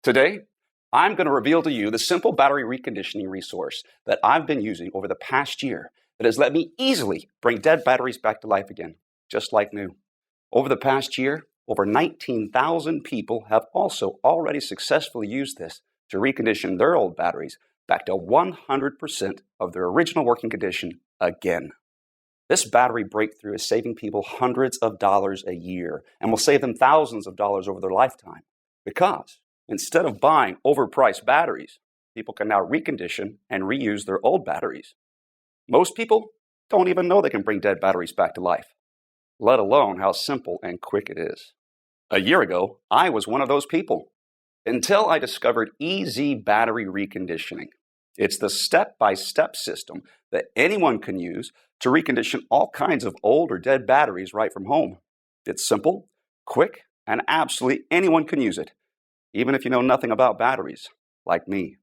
Today, I'm going to reveal to you the simple battery reconditioning resource that I've been using over the past year that has let me easily bring dead batteries back to life again, just like new. Over the past year, over 19,000 people have also already successfully used this to recondition their old batteries back to 100% of their original working condition again. This battery breakthrough is saving people hundreds of dollars a year and will save them thousands of dollars over their lifetime because instead of buying overpriced batteries, people can now recondition and reuse their old batteries. Most people don't even know they can bring dead batteries back to life, let alone how simple and quick it is. A year ago, I was one of those people until I discovered easy battery reconditioning. It's the step-by-step system that anyone can use to recondition all kinds of old or dead batteries right from home. It's simple, quick, and absolutely anyone can use it, even if you know nothing about batteries, like me.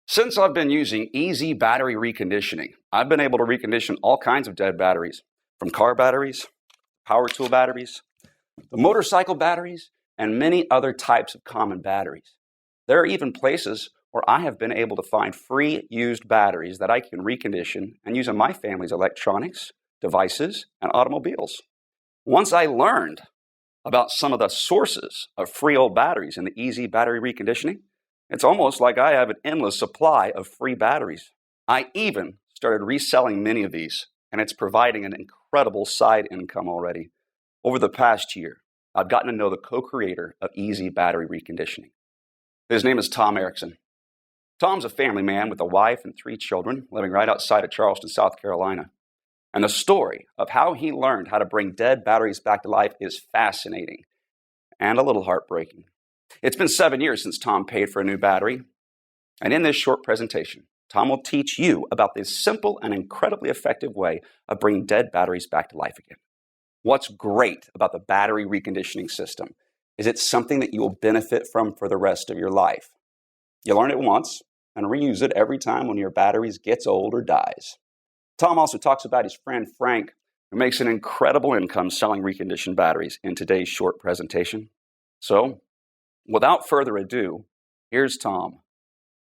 Since I've been using easy battery reconditioning, I've been able to recondition all kinds of dead batteries, from car batteries, power tool batteries, the motorcycle batteries, and many other types of common batteries. There are even places where I have been able to find free used batteries that I can recondition and use in my family's electronics, devices, and automobiles. Once I learned about some of the sources of free old batteries in the easy battery reconditioning, it's almost like I have an endless supply of free batteries. I even started reselling many of these, and it's providing an incredible side income already. Over the past year, I've gotten to know the co-creator of easy battery reconditioning. His name is Tom Erickson. Tom's a family man with a wife and 3 children living right outside of Charleston, South Carolina. And the story of how he learned how to bring dead batteries back to life is fascinating and a little heartbreaking. It's been 7 years since Tom paid for a new battery. And in this short presentation, Tom will teach you about this simple and incredibly effective way of bringing dead batteries back to life again. What's great about the battery reconditioning system is it's something that you will benefit from for the rest of your life. You learn it once and reuse it every time one of your batteries gets old or dies. Tom also talks about his friend Frank, who makes an incredible income selling reconditioned batteries in today's short presentation. So, without further ado, here's Tom.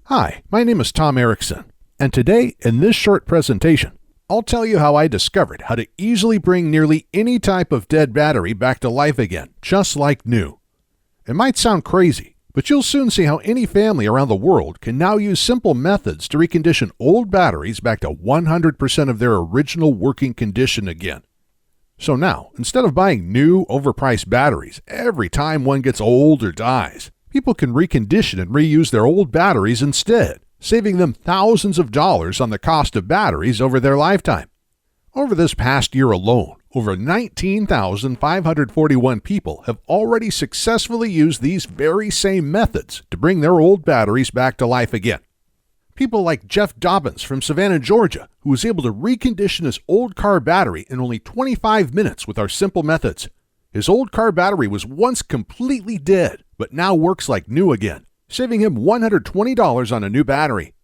Hi, my name is Tom Erickson, and today in this short presentation, I'll tell you how I discovered how to easily bring nearly any type of dead battery back to life again, just like new. It might sound crazy, but you'll soon see how any family around the world can now use simple methods to recondition old batteries back to 100% of their original working condition again. So now, instead of buying new, overpriced batteries every time one gets old or dies, people can recondition and reuse their old batteries instead, saving them thousands of dollars on the cost of batteries over their lifetime. Over this past year alone, over 19,541 people have already successfully used these very same methods to bring their old batteries back to life again. People like Jeff Dobbins from Savannah, Georgia, who was able to recondition his old car battery in only 25 minutes with our simple methods. His old car battery was once completely dead, but now works like new again, saving him $120 on a new battery.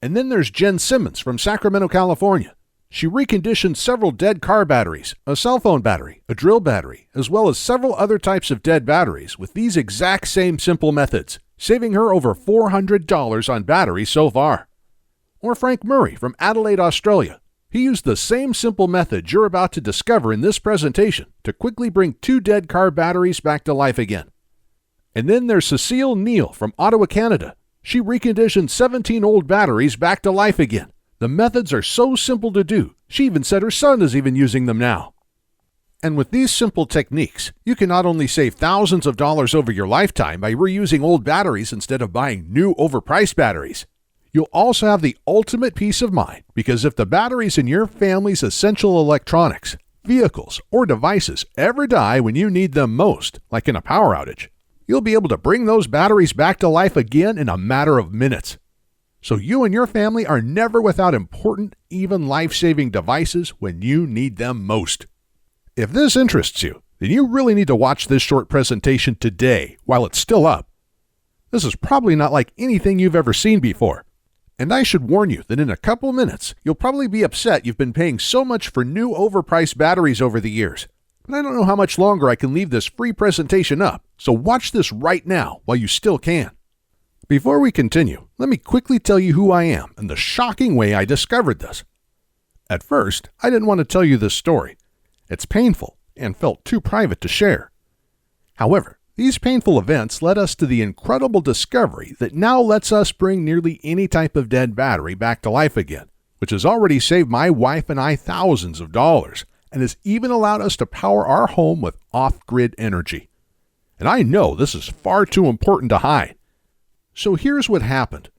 And then there's Jen Simmons from Sacramento, California. She reconditioned several dead car batteries, a cell phone battery, a drill battery, as well as several other types of dead batteries with these exact same simple methods, saving her over $400 on batteries so far. Or Frank Murray from Adelaide, Australia. He used the same simple method you're about to discover in this presentation to quickly bring 2 dead car batteries back to life again. And then there's Cecile Neal from Ottawa, Canada. She reconditioned 17 old batteries back to life again. The methods are so simple to do, she even said her son is even using them now. And with these simple techniques, you can not only save thousands of dollars over your lifetime by reusing old batteries instead of buying new overpriced batteries, you'll also have the ultimate peace of mind because if the batteries in your family's essential electronics, vehicles, or devices ever die when you need them most, like in a power outage, you'll be able to bring those batteries back to life again in a matter of minutes. So you and your family are never without important, even life-saving devices when you need them most. If this interests you, then you really need to watch this short presentation today while it's still up. This is probably not like anything you've ever seen before. And I should warn you that in a couple minutes, you'll probably be upset you've been paying so much for new overpriced batteries over the years. But I don't know how much longer I can leave this free presentation up, so watch this right now while you still can. Before we continue, let me quickly tell you who I am and the shocking way I discovered this. At first, I didn't want to tell you this story. It's painful and felt too private to share. However, these painful events led us to the incredible discovery that now lets us bring nearly any type of dead battery back to life again, which has already saved my wife and I thousands of dollars and has even allowed us to power our home with off-grid energy. And I know this is far too important to hide. So here's what happened.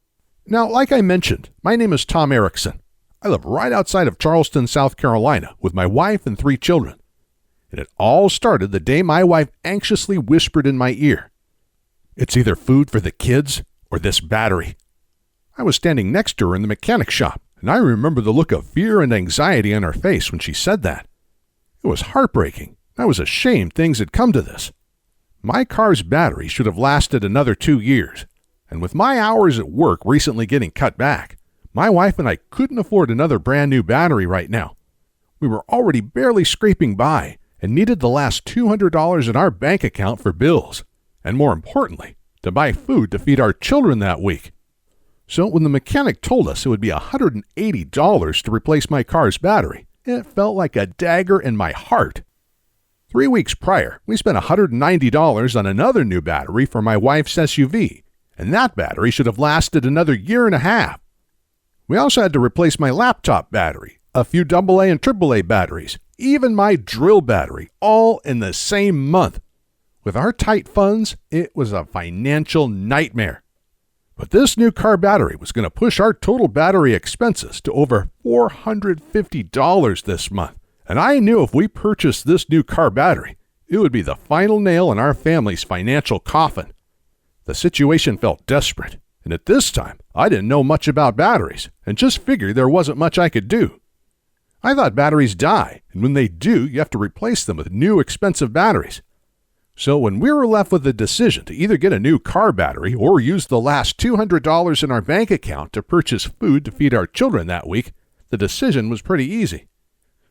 Now, like I mentioned, my name is Tom Erickson. I live right outside of Charleston, South Carolina, with my wife and 3 children. And it all started the day my wife anxiously whispered in my ear, "It's either food for the kids or this battery." I was standing next to her in the mechanic shop, and I remember the look of fear and anxiety on her face when she said that. It was heartbreaking. I was ashamed things had come to this. My car's battery should have lasted another 2 years, and with my hours at work recently getting cut back, my wife and I couldn't afford another brand new battery right now. We were already barely scraping by and needed the last $200 in our bank account for bills, and more importantly, to buy food to feed our children that week. So when the mechanic told us it would be $180 to replace my car's battery, it felt like a dagger in my heart. 3 weeks prior, we spent $190 on another new battery for my wife's SUV, and that battery should have lasted another year and a half. We also had to replace my laptop battery, a few AA and AAA batteries, even my drill battery, all in the same month. With our tight funds, it was a financial nightmare. But this new car battery was going to push our total battery expenses to over $450 this month. And I knew if we purchased this new car battery, it would be the final nail in our family's financial coffin. The situation felt desperate, and at this time, I didn't know much about batteries and just figured there wasn't much I could do. I thought batteries die, and when they do, you have to replace them with new expensive batteries. So when we were left with the decision to either get a new car battery or use the last $200 in our bank account to purchase food to feed our children that week, the decision was pretty easy.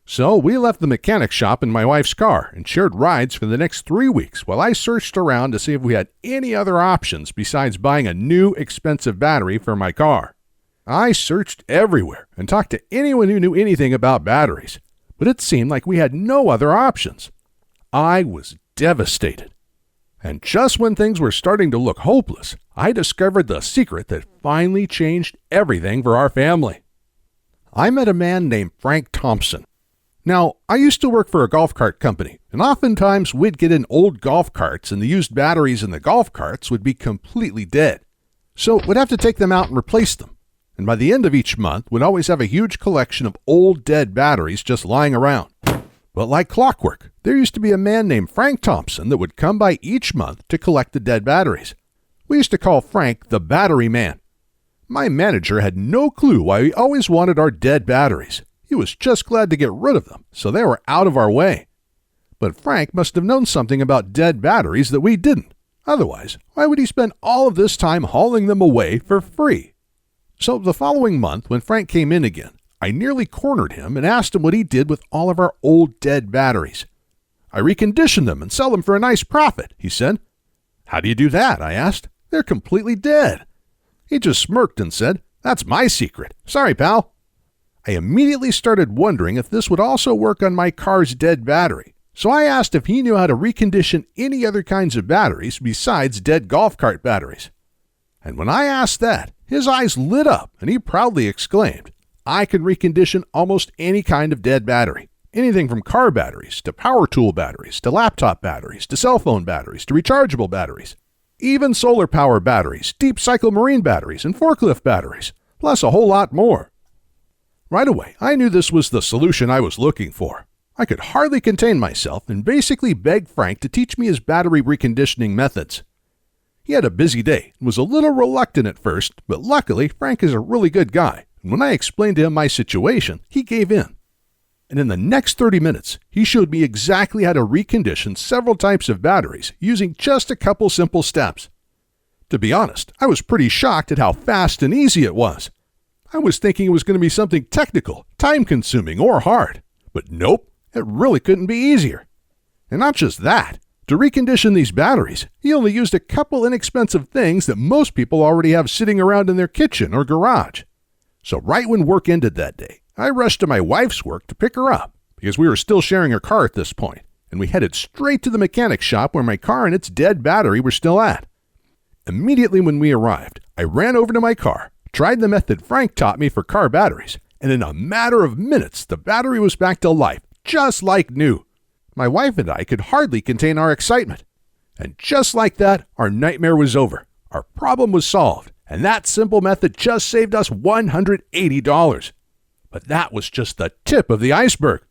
So we left the mechanic shop in my wife's car and shared rides for the next 3 weeks while I searched around to see if we had any other options besides buying a new expensive battery for my car. I searched everywhere and talked to anyone who knew anything about batteries, but it seemed like we had no other options. I was devastated. And just when things were starting to look hopeless, I discovered the secret that finally changed everything for our family. I met a man named Frank Thompson. Now, I used to work for a golf cart company, and oftentimes we'd get in old golf carts and the used batteries in the golf carts would be completely dead. So we'd have to take them out and replace them. And by the end of each month, we'd always have a huge collection of old dead batteries just lying around. But like clockwork, there used to be a man named Frank Thompson that would come by each month to collect the dead batteries. We used to call Frank the Battery Man. My manager had no clue why we always wanted our dead batteries. He was just glad to get rid of them, so they were out of our way. But Frank must have known something about dead batteries that we didn't. Otherwise, why would he spend all of this time hauling them away for free? So the following month, when Frank came in again, I nearly cornered him and asked him what he did with all of our old dead batteries. "I recondition them and sell them for a nice profit," he said. "How do you do that?" I asked. "They're completely dead." He just smirked and said, "That's my secret. Sorry, pal." I immediately started wondering if this would also work on my car's dead battery. So I asked if he knew how to recondition any other kinds of batteries besides dead golf cart batteries. And when I asked that, his eyes lit up and he proudly exclaimed, "I can recondition almost any kind of dead battery. Anything from car batteries to power tool batteries to laptop batteries to cell phone batteries to rechargeable batteries. Even solar power batteries, deep cycle marine batteries, and forklift batteries, plus a whole lot more." Right away, I knew this was the solution I was looking for. I could hardly contain myself and basically begged Frank to teach me his battery reconditioning methods. He had a busy day and was a little reluctant at first, but luckily Frank is a really good guy, and when I explained to him my situation, he gave in. And in the next 30 minutes, he showed me exactly how to recondition several types of batteries using just a couple simple steps. To be honest, I was pretty shocked at how fast and easy it was. I was thinking it was going to be something technical, time-consuming, or hard. But nope, it really couldn't be easier. And not just that. To recondition these batteries, he only used a couple inexpensive things that most people already have sitting around in their kitchen or garage. So right when work ended that day, I rushed to my wife's work to pick her up, because we were still sharing a car at this point, and we headed straight to the mechanic shop where my car and its dead battery were still at. Immediately when we arrived, I ran over to my car, tried the method Frank taught me for car batteries, and in a matter of minutes, the battery was back to life, just like new. My wife and I could hardly contain our excitement. And just like that, our nightmare was over. Our problem was solved, and that simple method just saved us $180. But that was just the tip of the iceberg,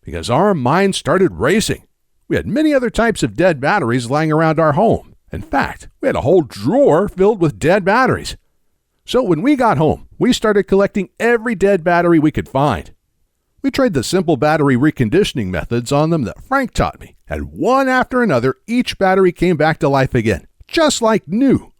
because our minds started racing. We had many other types of dead batteries lying around our home. In fact, we had a whole drawer filled with dead batteries. So when we got home, we started collecting every dead battery we could find. We tried the simple battery reconditioning methods on them that Frank taught me, and one after another, each battery came back to life again, just like new.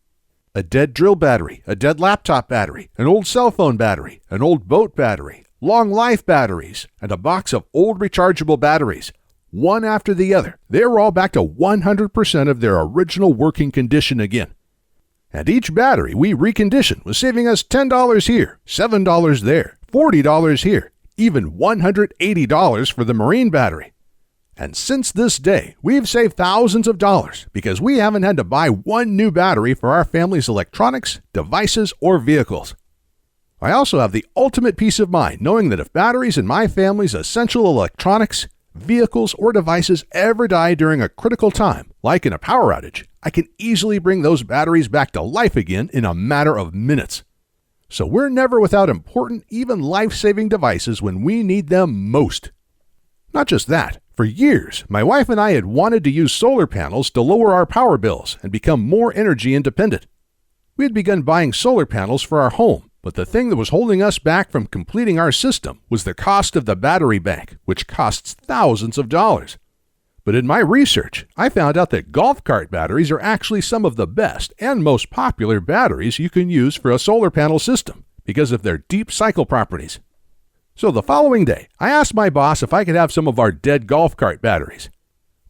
A dead drill battery, a dead laptop battery, an old cell phone battery, an old boat battery, long life batteries, and a box of old rechargeable batteries. One after the other, they were all back to 100% of their original working condition again. And each battery we reconditioned was saving us $10 here, $7 there, $40 here, even $180 for the marine battery. And since this day, we've saved thousands of dollars because we haven't had to buy one new battery for our family's electronics, devices, or vehicles. I also have the ultimate peace of mind knowing that if batteries in my family's essential electronics, vehicles, or devices ever die during a critical time, like in a power outage, I can easily bring those batteries back to life again in a matter of minutes. So we're never without important, even life-saving devices when we need them most. Not just that, for years, my wife and I had wanted to use solar panels to lower our power bills and become more energy independent. We had begun buying solar panels for our home, but the thing that was holding us back from completing our system was the cost of the battery bank, which costs thousands of dollars. But in my research, I found out that golf cart batteries are actually some of the best and most popular batteries you can use for a solar panel system because of their deep cycle properties. So the following day, I asked my boss if I could have some of our dead golf cart batteries.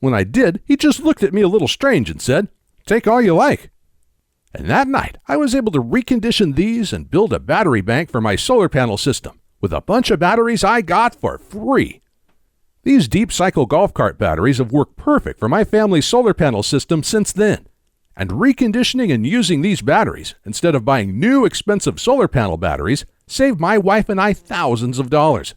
When I did, he just looked at me a little strange and said, "Take all you like." And that night, I was able to recondition these and build a battery bank for my solar panel system with a bunch of batteries I got for free. These deep cycle golf cart batteries have worked perfect for my family's solar panel system since then. And reconditioning and using these batteries, instead of buying new expensive solar panel batteries, saved my wife and I thousands of dollars.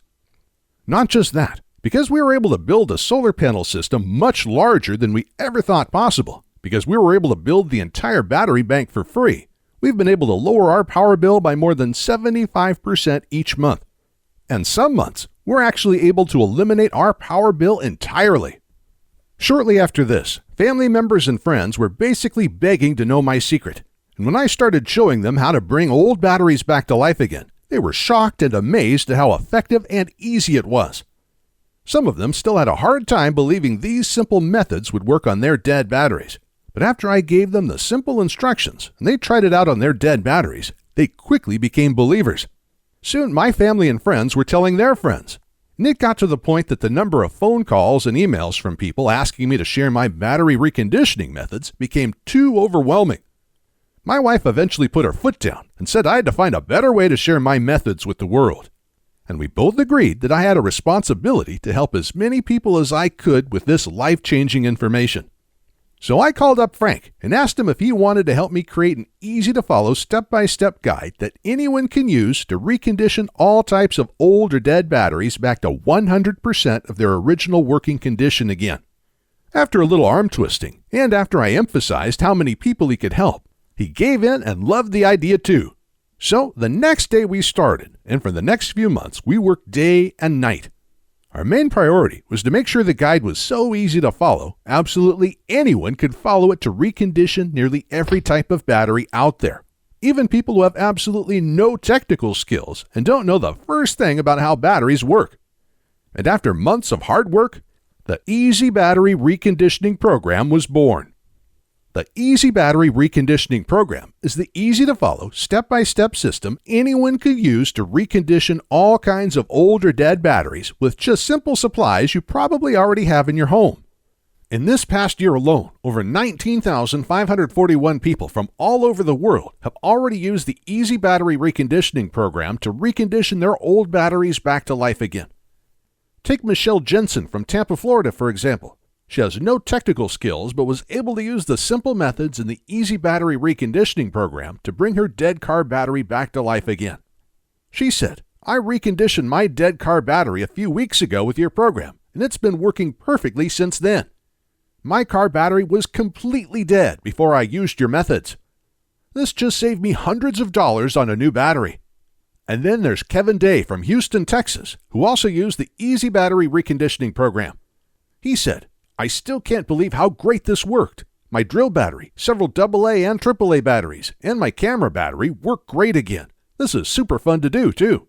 Not just that, because we were able to build a solar panel system much larger than we ever thought possible, because we were able to build the entire battery bank for free, we've been able to lower our power bill by more than 75% each month. And some months, we're actually able to eliminate our power bill entirely. Shortly after this, family members and friends were basically begging to know my secret. And when I started showing them how to bring old batteries back to life again, they were shocked and amazed at how effective and easy it was. Some of them still had a hard time believing these simple methods would work on their dead batteries. But after I gave them the simple instructions and they tried it out on their dead batteries, they quickly became believers. Soon my family and friends were telling their friends. And it got to the point that the number of phone calls and emails from people asking me to share my battery reconditioning methods became too overwhelming. My wife eventually put her foot down and said I had to find a better way to share my methods with the world. And we both agreed that I had a responsibility to help as many people as I could with this life-changing information. So I called up Frank and asked him if he wanted to help me create an easy-to-follow step-by-step guide that anyone can use to recondition all types of old or dead batteries back to 100% of their original working condition again. After a little arm twisting, and after I emphasized how many people he could help, he gave in and loved the idea too. So the next day we started, and for the next few months we worked day and night. Our main priority was to make sure the guide was so easy to follow, absolutely anyone could follow it to recondition nearly every type of battery out there. Even people who have absolutely no technical skills and don't know the first thing about how batteries work. And after months of hard work, the Easy Battery Reconditioning Program was born. The Easy Battery Reconditioning Program is the easy-to-follow, step-by-step system anyone could use to recondition all kinds of old or dead batteries with just simple supplies you probably already have in your home. In this past year alone, over 19,541 people from all over the world have already used the Easy Battery Reconditioning program to recondition their old batteries back to life again. Take Michelle Jensen from Tampa, Florida, for example. She has no technical skills, but was able to use the simple methods in the Easy Battery Reconditioning program to bring her dead car battery back to life again. She said, "I reconditioned my dead car battery a few weeks ago with your program, and it's been working perfectly since then. My car battery was completely dead before I used your methods. This just saved me hundreds of dollars on a new battery." And then there's Kevin Day from Houston, Texas, who also used the Easy Battery Reconditioning program. He said, "I still can't believe how great this worked. My drill battery, several AA and AAA batteries, and my camera battery work great again. This is super fun to do, too."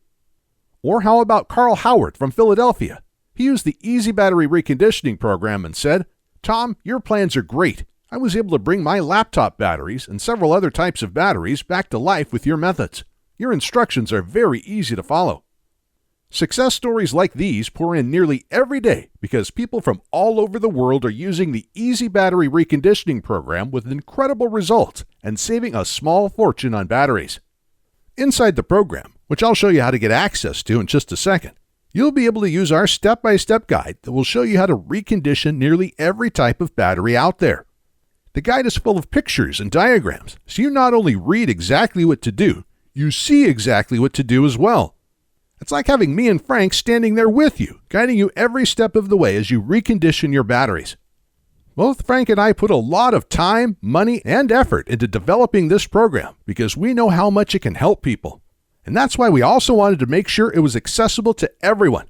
Or how about Carl Howard from Philadelphia? He used the Easy Battery Reconditioning program and said, "Tom, your plans are great. I was able to bring my laptop batteries and several other types of batteries back to life with your methods. Your instructions are very easy to follow." Success stories like these pour in nearly every day because people from all over the world are using the Easy Battery Reconditioning program with incredible results and saving a small fortune on batteries. Inside the program, which I'll show you how to get access to in just a second, you'll be able to use our step-by-step guide that will show you how to recondition nearly every type of battery out there. The guide is full of pictures and diagrams, so you not only read exactly what to do, you see exactly what to do as well. It's like having me and Frank standing there with you, guiding you every step of the way as you recondition your batteries. Both Frank and I put a lot of time, money, and effort into developing this program because we know how much it can help people. And that's why we also wanted to make sure it was accessible to everyone.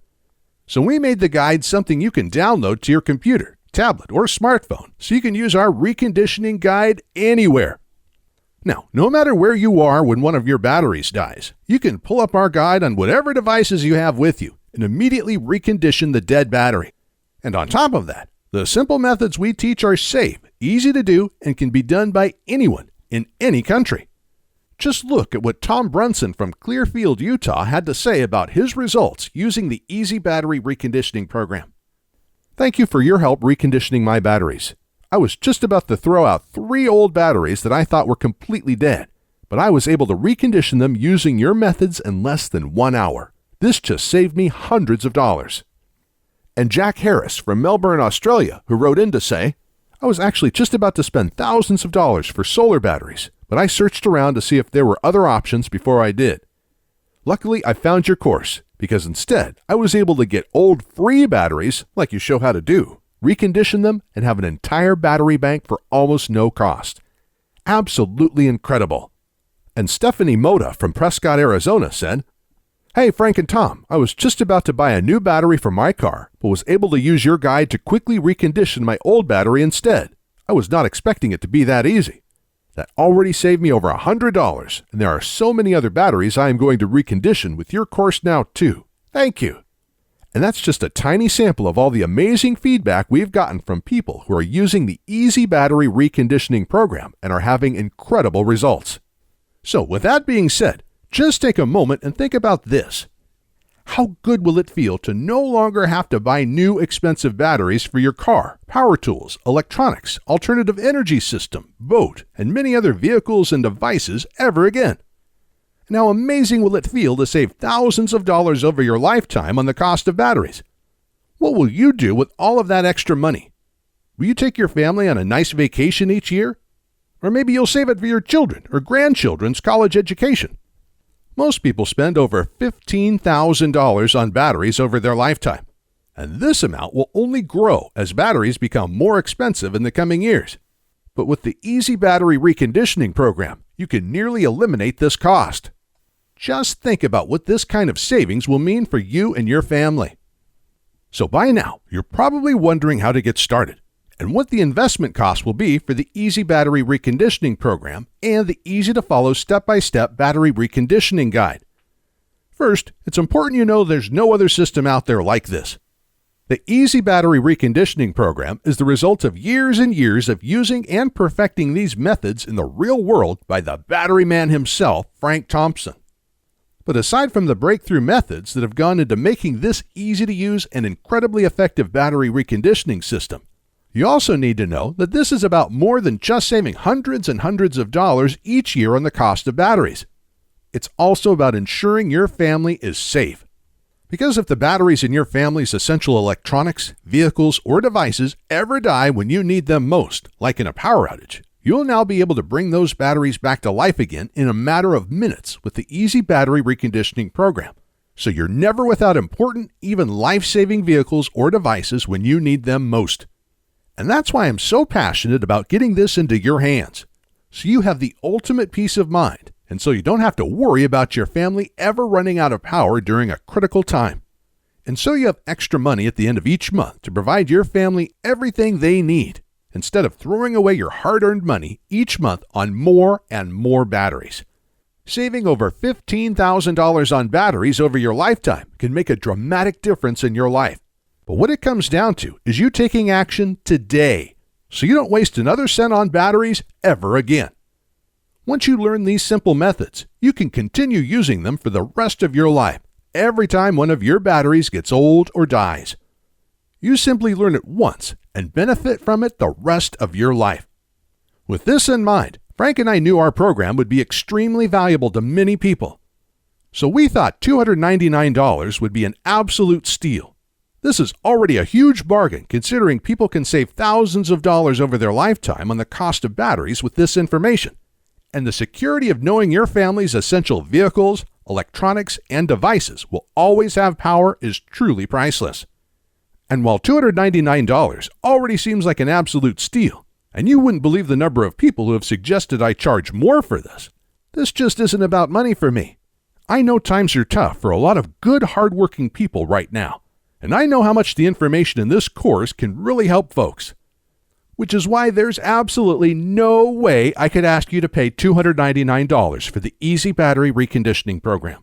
So we made the guide something you can download to your computer, tablet, or smartphone so you can use our reconditioning guide anywhere. Now, no matter where you are when one of your batteries dies, you can pull up our guide on whatever devices you have with you and immediately recondition the dead battery. And on top of that, the simple methods we teach are safe, easy to do, and can be done by anyone in any country. Just look at what Tom Brunson from Clearfield, Utah had to say about his results using the Easy Battery Reconditioning program. "Thank you for your help reconditioning my batteries. I was just about to throw out 3 old batteries that I thought were completely dead, but I was able to recondition them using your methods in less than 1 hour. This just saved me hundreds of dollars." And Jack Harris from Melbourne, Australia, who wrote in to say, "I was actually just about to spend thousands of dollars for solar batteries, but I searched around to see if there were other options before I did. Luckily, I found your course, because instead, I was able to get old free batteries, like you show how to do, recondition them, and have an entire battery bank for almost no cost. Absolutely incredible." And Stephanie Moda from Prescott, Arizona said, "Hey, Frank and Tom, I was just about to buy a new battery for my car, but was able to use your guide to quickly recondition my old battery instead. I was not expecting it to be that easy. That already saved me over $100, and there are so many other batteries I am going to recondition with your course now, too. Thank you." And that's just a tiny sample of all the amazing feedback we've gotten from people who are using the Easy Battery Reconditioning program and are having incredible results. So with that being said, just take a moment and think about this. How good will it feel to no longer have to buy new expensive batteries for your car, power tools, electronics, alternative energy system, boat, and many other vehicles and devices ever again? And how amazing will it feel to save thousands of dollars over your lifetime on the cost of batteries? What will you do with all of that extra money? Will you take your family on a nice vacation each year? Or maybe you'll save it for your children or grandchildren's college education. Most people spend over $15,000 on batteries over their lifetime, and this amount will only grow as batteries become more expensive in the coming years. But with the Easy Battery Reconditioning program, you can nearly eliminate this cost. Just think about what this kind of savings will mean for you and your family. So by now, you're probably wondering how to get started and what the investment cost will be for the Easy Battery Reconditioning program and the easy-to-follow step-by-step battery reconditioning guide. First, it's important you know there's no other system out there like this. The Easy Battery Reconditioning program is the result of years and years of using and perfecting these methods in the real world by the battery man himself, Frank Thompson. But aside from the breakthrough methods that have gone into making this easy-to-use and incredibly effective battery reconditioning system, You also need to know that this is about more than just saving hundreds and hundreds of dollars each year on the cost of batteries. It's also about ensuring your family is safe. Because if the batteries in your family's essential electronics, vehicles, or devices ever die when you need them most, like in a power outage, you'll now be able to bring those batteries back to life again in a matter of minutes with the Easy Battery Reconditioning program. So you're never without important, even life-saving vehicles or devices when you need them most. And that's why I'm so passionate about getting this into your hands, so you have the ultimate peace of mind, and so you don't have to worry about your family ever running out of power during a critical time. And so you have extra money at the end of each month to provide your family everything they need, instead of throwing away your hard-earned money each month on more and more batteries. Saving over $15,000 on batteries over your lifetime can make a dramatic difference in your life. But what it comes down to is you taking action today, so you don't waste another cent on batteries ever again. Once you learn these simple methods, you can continue using them for the rest of your life, every time one of your batteries gets old or dies. You simply learn it once and benefit from it the rest of your life. With this in mind, Frank and I knew our program would be extremely valuable to many people. So we thought $299 would be an absolute steal. This is already a huge bargain considering people can save thousands of dollars over their lifetime on the cost of batteries with this information. And the security of knowing your family's essential vehicles, electronics, and devices will always have power is truly priceless. And while $299 already seems like an absolute steal, and you wouldn't believe the number of people who have suggested I charge more for this just isn't about money for me. I know times are tough for a lot of good, hardworking people right now, and I know how much the information in this course can really help folks. Which is why there's absolutely no way I could ask you to pay $299 for the Easy Battery Reconditioning program.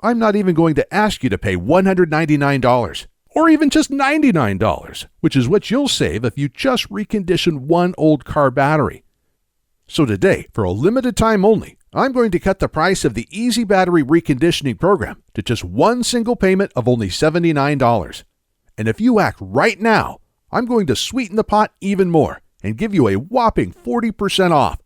I'm not even going to ask you to pay $199, or even just $99, which is what you'll save if you just recondition one old car battery. So today, for a limited time only, I'm going to cut the price of the Easy Battery Reconditioning program to just one single payment of only $79. And if you act right now, I'm going to sweeten the pot even more and give you a whopping 40% off.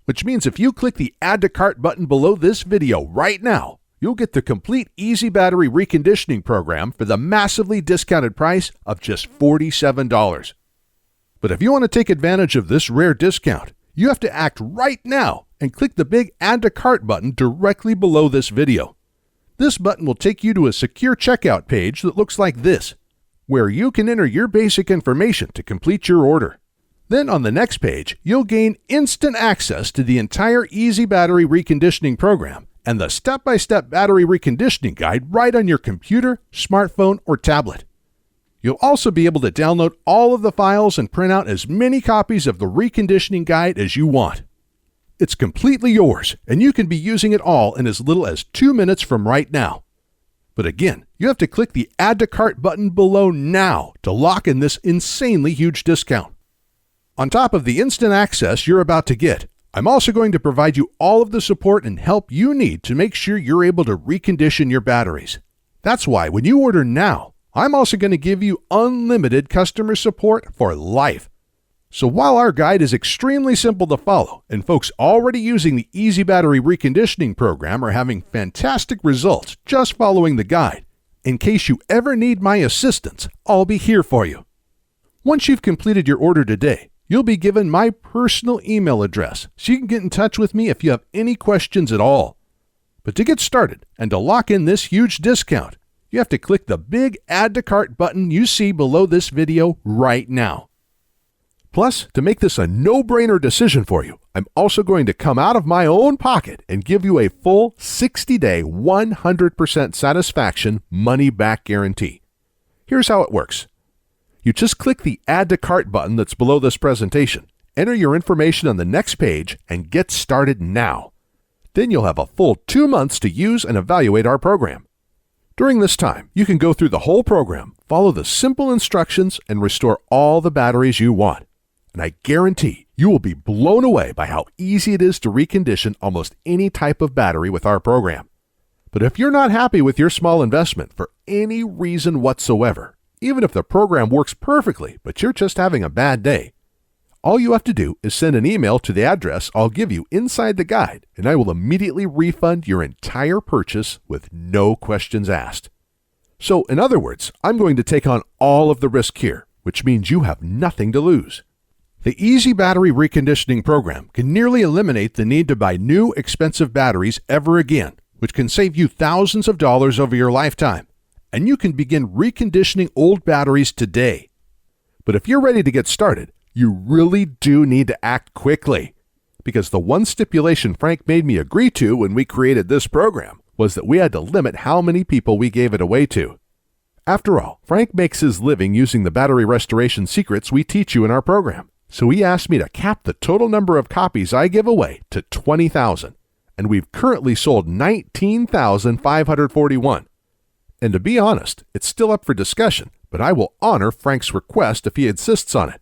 Which means if you click the Add to Cart button below this video right now, you'll get the complete Easy Battery Reconditioning program for the massively discounted price of just $47. But if you want to take advantage of this rare discount, you have to act right now and click the big Add to Cart button directly below this video. This button will take you to a secure checkout page that looks like this, where you can enter your basic information to complete your order. Then on the next page, you'll gain instant access to the entire Easy Battery Reconditioning program and the step-by-step battery reconditioning guide right on your computer, smartphone, or tablet. You'll also be able to download all of the files and print out as many copies of the reconditioning guide as you want. It's completely yours, and you can be using it all in as little as 2 minutes from right now. But again, you have to click the Add to Cart button below now to lock in this insanely huge discount. On top of the instant access you're about to get, I'm also going to provide you all of the support and help you need to make sure you're able to recondition your batteries. That's why when you order now, I'm also going to give you unlimited customer support for life. So while our guide is extremely simple to follow, and folks already using the Easy Battery Reconditioning program are having fantastic results just following the guide, in case you ever need my assistance, I'll be here for you. Once you've completed your order today, you'll be given my personal email address so you can get in touch with me if you have any questions at all. But to get started and to lock in this huge discount, you have to click the big Add to Cart button you see below this video right now. Plus, to make this a no-brainer decision for you, I'm also going to come out of my own pocket and give you a full 60-day, 100% satisfaction money-back guarantee. Here's how it works. You just click the Add to Cart button that's below this presentation, enter your information on the next page, and get started now. Then you'll have a full 2 months to use and evaluate our program. During this time, you can go through the whole program, follow the simple instructions, and restore all the batteries you want. And I guarantee you will be blown away by how easy it is to recondition almost any type of battery with our program. But if you're not happy with your small investment for any reason whatsoever, even if the program works perfectly, but you're just having a bad day. All you have to do is send an email to the address I'll give you inside the guide, and I will immediately refund your entire purchase with no questions asked. So, in other words, I'm going to take on all of the risk here, which means you have nothing to lose. The Easy Battery Reconditioning program can nearly eliminate the need to buy new, expensive batteries ever again, which can save you thousands of dollars over your lifetime. And you can begin reconditioning old batteries today. But if you're ready to get started, you really do need to act quickly. Because the one stipulation Frank made me agree to when we created this program was that we had to limit how many people we gave it away to. After all, Frank makes his living using the battery restoration secrets we teach you in our program. So he asked me to cap the total number of copies I give away to 20,000. And we've currently sold 19,541. And to be honest, it's still up for discussion, but I will honor Frank's request if he insists on it.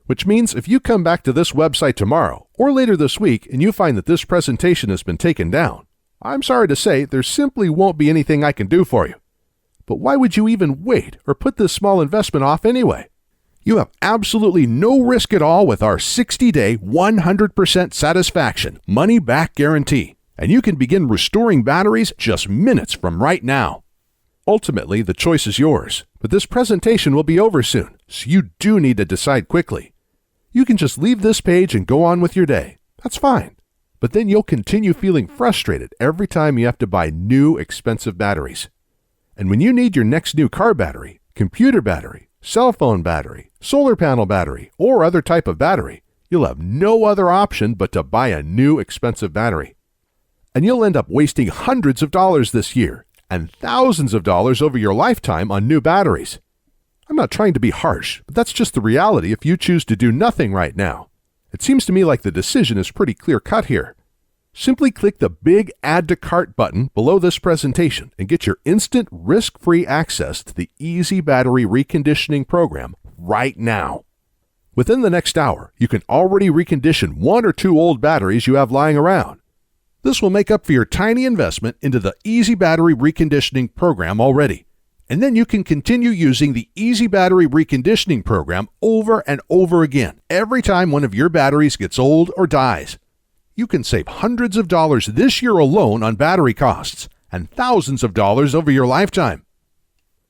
Which means if you come back to this website tomorrow or later this week and you find that this presentation has been taken down, I'm sorry to say there simply won't be anything I can do for you. But why would you even wait or put this small investment off anyway? You have absolutely no risk at all with our 60-day, 100% satisfaction, money-back guarantee, and you can begin restoring batteries just minutes from right now. Ultimately, the choice is yours, but this presentation will be over soon, so you do need to decide quickly. You can just leave this page and go on with your day. That's fine. But then you'll continue feeling frustrated every time you have to buy new, expensive batteries. And when you need your next new car battery, computer battery, cell phone battery, solar panel battery, or other type of battery, you'll have no other option but to buy a new, expensive battery. And you'll end up wasting hundreds of dollars this year and thousands of dollars over your lifetime on new batteries. I'm not trying to be harsh, but that's just the reality if you choose to do nothing right now. It seems to me like the decision is pretty clear-cut here. Simply click the big Add to Cart button below this presentation and get your instant risk-free access to the Easy Battery Reconditioning program right now. Within the next hour, you can already recondition 1 or 2 old batteries you have lying around. This will make up for your tiny investment into the Easy Battery Reconditioning program already. And then you can continue using the Easy Battery Reconditioning program over and over again every time one of your batteries gets old or dies. You can save hundreds of dollars this year alone on battery costs and thousands of dollars over your lifetime.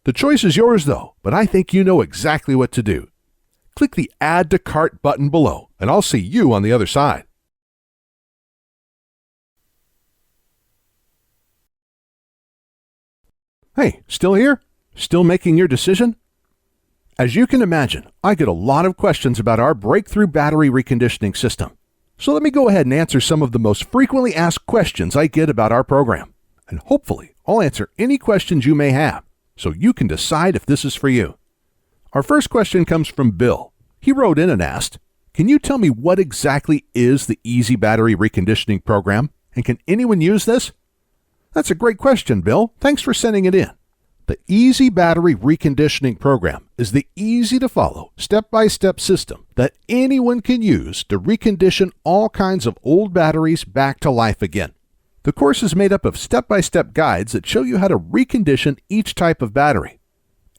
The choice is yours though, but I think you know exactly what to do. Click the Add to Cart button below and I'll see you on the other side. Hey, still here? Still making your decision? As you can imagine, I get a lot of questions about our breakthrough battery reconditioning system. So let me go ahead and answer some of the most frequently asked questions I get about our program. And hopefully, I'll answer any questions you may have, so you can decide if this is for you. Our first question comes from Bill. He wrote in and asked, "Can you tell me what exactly is the Easy Battery Reconditioning program, and can anyone use this?" That's a great question, Bill. Thanks for sending it in. The Easy Battery Reconditioning program is the easy-to-follow, step-by-step system that anyone can use to recondition all kinds of old batteries back to life again. The course is made up of step-by-step guides that show you how to recondition each type of battery.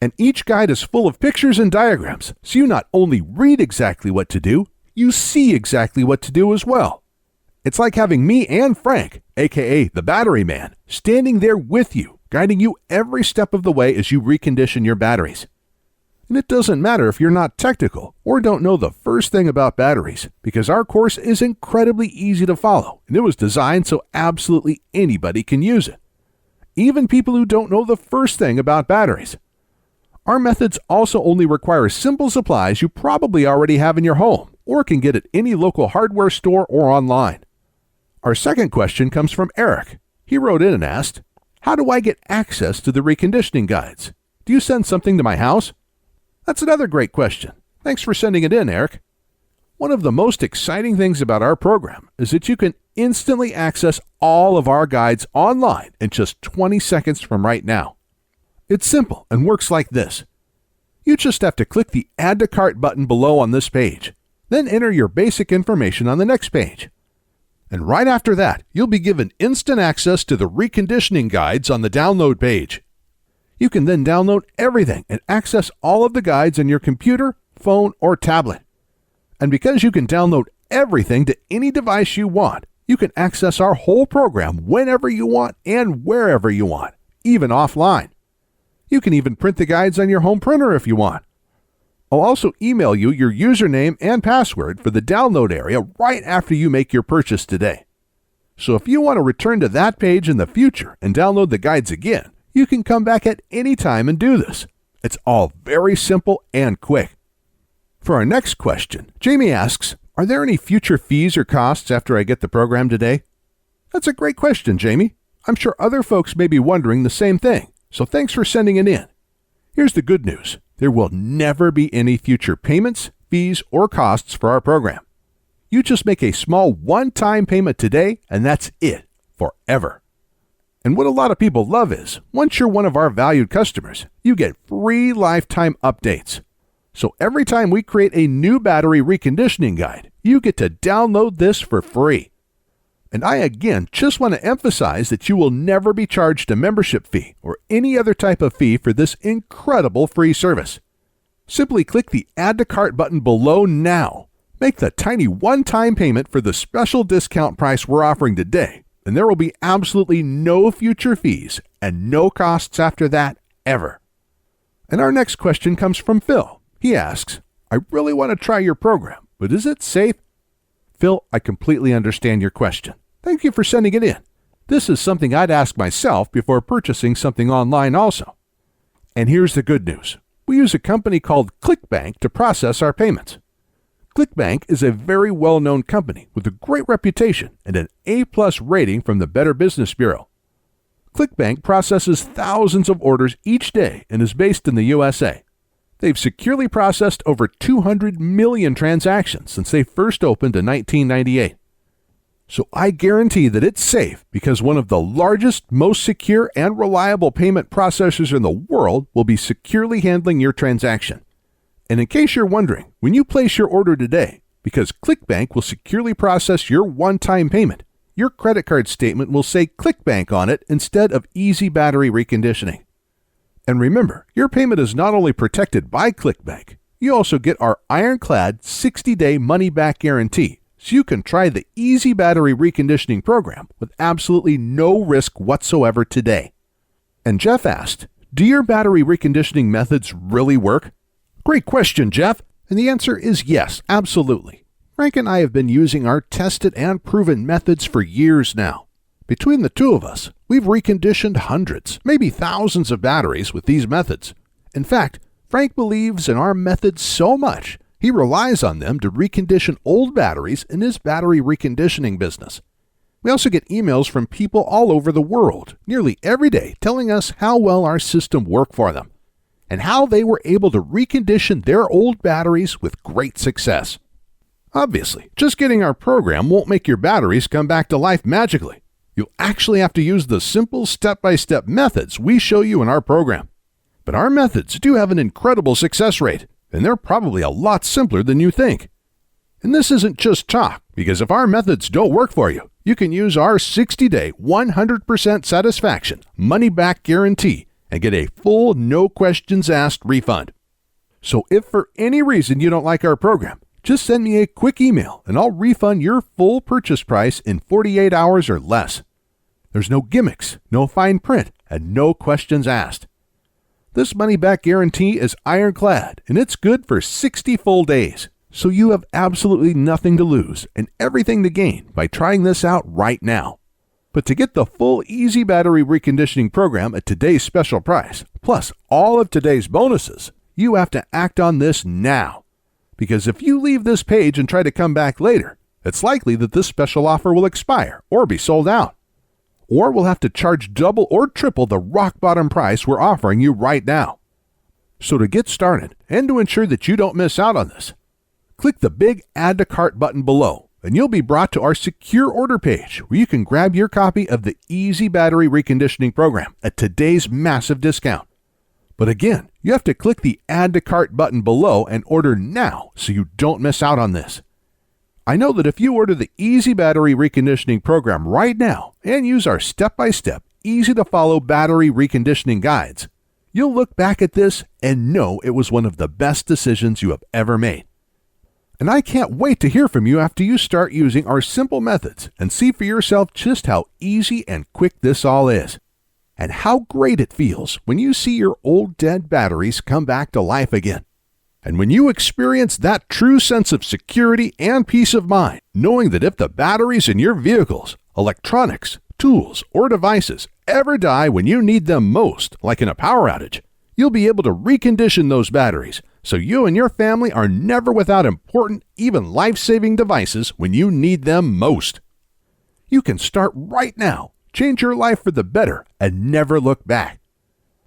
And each guide is full of pictures and diagrams, so you not only read exactly what to do, you see exactly what to do as well. It's like having me and Frank, aka the Battery Man, standing there with you, guiding you every step of the way as you recondition your batteries. And it doesn't matter if you're not technical or don't know the first thing about batteries, because our course is incredibly easy to follow, and it was designed so absolutely anybody can use it. Even people who don't know the first thing about batteries. Our methods also only require simple supplies you probably already have in your home or can get at any local hardware store or online. Our second question comes from Eric. He wrote in and asked, "How do I get access to the reconditioning guides? Do you send something to my house?" That's another great question. Thanks for sending it in, Eric. One of the most exciting things about our program is that you can instantly access all of our guides online in just 20 seconds from right now. It's simple and works like this. You just have to click the Add to Cart button below on this page, then enter your basic information on the next page. And right after that, you'll be given instant access to the reconditioning guides on the download page. You can then download everything and access all of the guides on your computer, phone, or tablet. And because you can download everything to any device you want, you can access our whole program whenever you want and wherever you want, even offline. You can even print the guides on your home printer if you want. I'll also email you your username and password for the download area right after you make your purchase today. So if you want to return to that page in the future and download the guides again, you can come back at any time and do this. It's all very simple and quick. For our next question, Jamie asks, are there any future fees or costs after I get the program today? That's a great question, Jamie. I'm sure other folks may be wondering the same thing, so thanks for sending it in. Here's the good news. There will never be any future payments, fees, or costs for our program. You just make a small one-time payment today, and that's it, forever. And what a lot of people love is, once you're one of our valued customers, you get free lifetime updates. So every time we create a new battery reconditioning guide, you get to download this for free. And I again just want to emphasize that you will never be charged a membership fee or any other type of fee for this incredible free service. Simply click the Add to Cart button below now. Make the tiny one-time payment for the special discount price we're offering today, and there will be absolutely no future fees and no costs after that ever. And our next question comes from Phil. He asks, I really want to try your program, but is it safe? Phil, I completely understand your question. Thank you for sending it in. This is something I'd ask myself before purchasing something online also. And here's the good news. We use a company called ClickBank to process our payments. ClickBank is a very well-known company with a great reputation and an A+ rating from the Better Business Bureau. ClickBank processes thousands of orders each day and is based in the USA. They've securely processed over 200 million transactions since they first opened in 1998. So I guarantee that it's safe because one of the largest, most secure, and reliable payment processors in the world will be securely handling your transaction. And in case you're wondering, when you place your order today, because ClickBank will securely process your one-time payment, your credit card statement will say ClickBank on it instead of Easy Battery Reconditioning. And remember, your payment is not only protected by ClickBank, you also get our ironclad 60-day money-back guarantee, so you can try the Easy Battery Reconditioning program with absolutely no risk whatsoever today. And Jeff asked, do your battery reconditioning methods really work? Great question, Jeff. And the answer is yes, absolutely. Frank and I have been using our tested and proven methods for years now. Between the two of us, we've reconditioned hundreds, maybe thousands of batteries with these methods. In fact, Frank believes in our methods so much, he relies on them to recondition old batteries in his battery reconditioning business. We also get emails from people all over the world, nearly every day, telling us how well our system worked for them and how they were able to recondition their old batteries with great success. Obviously, just getting our program won't make your batteries come back to life magically. You'll actually have to use the simple step-by-step methods we show you in our program. But our methods do have an incredible success rate, and they're probably a lot simpler than you think. And this isn't just talk, because if our methods don't work for you, you can use our 60-day, 100% satisfaction, money-back guarantee and get a full, no-questions-asked refund. So if for any reason you don't like our program, just send me a quick email and I'll refund your full purchase price in 48 hours or less. There's no gimmicks, no fine print, and no questions asked. This money-back guarantee is ironclad, and it's good for 60 full days. So you have absolutely nothing to lose and everything to gain by trying this out right now. But to get the full Easy Battery Reconditioning program at today's special price, plus all of today's bonuses, you have to act on this now. Because if you leave this page and try to come back later, it's likely that this special offer will expire or be sold out. Or we'll have to charge double or triple the rock bottom price we're offering you right now. So to get started and to ensure that you don't miss out on this, click the big Add to Cart button below and you'll be brought to our secure order page where you can grab your copy of the Easy Battery Reconditioning program at today's massive discount. But again, you have to click the Add to Cart button below and order now so you don't miss out on this. I know that if you order the Easy Battery Reconditioning program right now and use our step-by-step, easy-to-follow battery reconditioning guides, You'll look back at this and know it was one of the best decisions you have ever made. And I can't wait to hear from you after you start using our simple methods and see for yourself just how easy and quick this all is, and how great it feels when you see your old dead batteries come back to life again. And when you experience that true sense of security and peace of mind, knowing that if the batteries in your vehicles, electronics, tools, or devices ever die when you need them most, like in a power outage, you'll be able to recondition those batteries so you and your family are never without important, even life-saving devices when you need them most. You can start right now, change your life for the better, and never look back.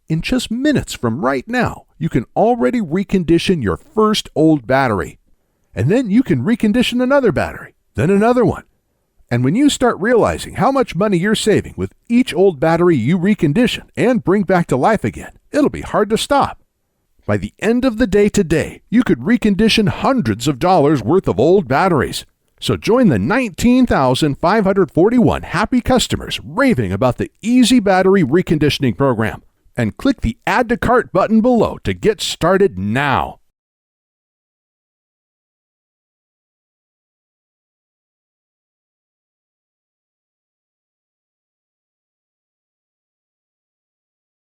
In just minutes from right now, you can already recondition your first old battery. And then you can recondition another battery, then another one. And when you start realizing how much money you're saving with each old battery you recondition and bring back to life again, it'll be hard to stop. By the end of the day today, you could recondition hundreds of dollars worth of old batteries. So join the 19,541 happy customers raving about the Easy Battery Reconditioning Program and click the Add to Cart button below to get started now.